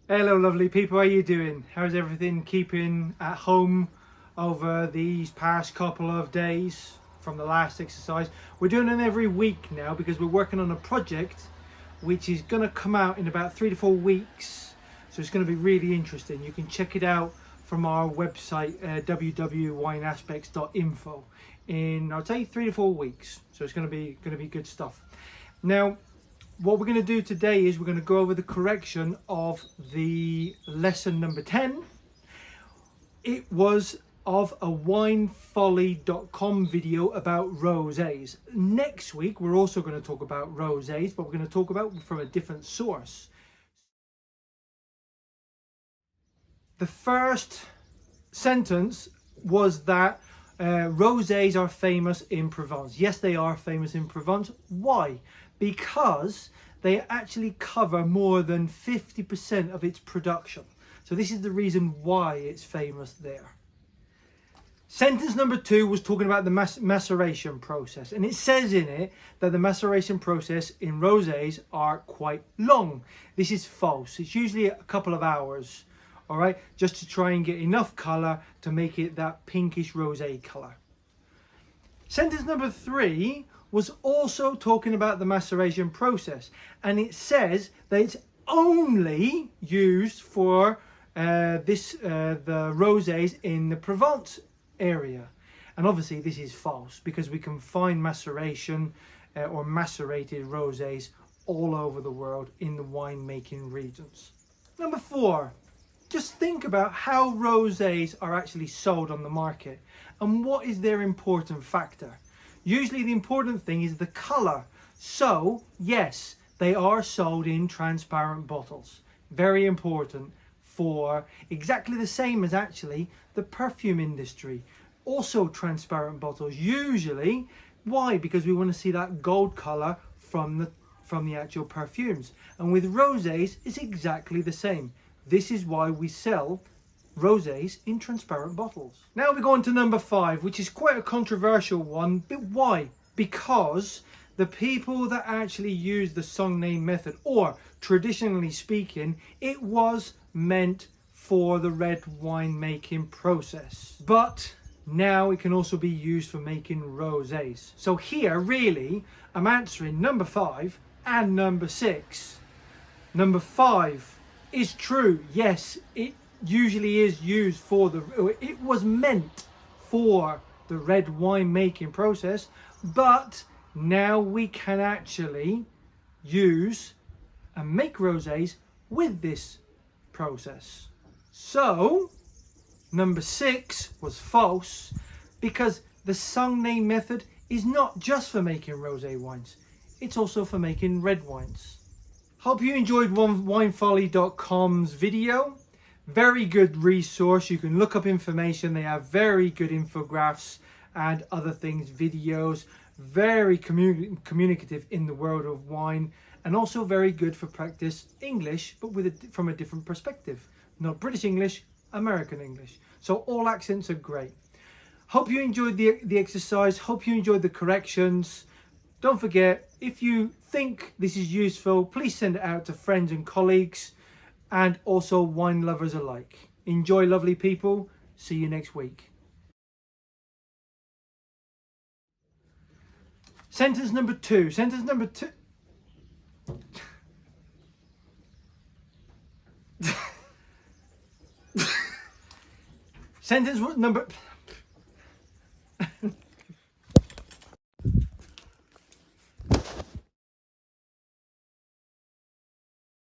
Hello lovely people, how you doing? How's everything keeping at home over these past couple of days from the last exercise? We're doing it every week now because we're working on a project which is going to come out in about 3 to 4 weeks. So it's going to be really interesting. You can check it out from our website www.wineaspects.info in, I'll say, 3 to 4 weeks. So it's going to be good stuff. Now, what we're going to do today is we're going to go over the correction of the lesson number 10. It was of a winefolly.com video about rosés. Next week we're also going to talk about rosés, but we're going to talk about from a different source. The first sentence was that rosés are famous in Provence. Yes, they are famous in Provence. Why? Because they actually cover more than 50% of its production. So this is the reason why it's famous there. Sentence number 2 was talking about the maceration process, and it says in it that the maceration process in rosés are quite long. This is false. It's usually a couple of hours, all right, just to try and get enough color to make it that pinkish rosé color. Sentence number 3 was also talking about the maceration process, and it says that it's only used for the rosés in the Provence area. And obviously this is false, because we can find maceration or macerated rosés all over the world in the winemaking regions. Number 4, just think about how rosés are actually sold on the market and what is their important factor. Usually the important thing is the color. So yes, they are sold in transparent bottles. Very important, for exactly the same as actually the perfume industry. Also transparent bottles usually. Why? Because we want to see that gold color from the actual perfumes. And with rosés it's exactly the same. This is why we sell rosés in transparent bottles. Now we go on to number 5, which is quite a controversial one. But why? Because the people that actually use the song name method, or traditionally speaking, it was meant for the red wine making process, but now it can also be used for making rosés. So here really I'm answering number 5 and number 6. Number 5 is true. Yes, it usually is used for it was meant for the red wine making process, but now we can actually use and make rosés with this process. So number 6 was false, because the song name method is not just for making rosé wines, it's also for making red wines. Hope you enjoyed winefolly.com's video. Very good resource. You can look up information. They have very good infographics and other things, videos. Very communicative in the world of wine, and also very good for practice English, but from a different perspective. Not British English, American English. So all accents are great. Hope you enjoyed the exercise. Hope you enjoyed the corrections. Don't forget, if you think this is useful, please send it out to friends and colleagues, and also wine lovers alike. Enjoy, lovely people. See you next week. Sentence number 2. Sentence number 2. Sentence number...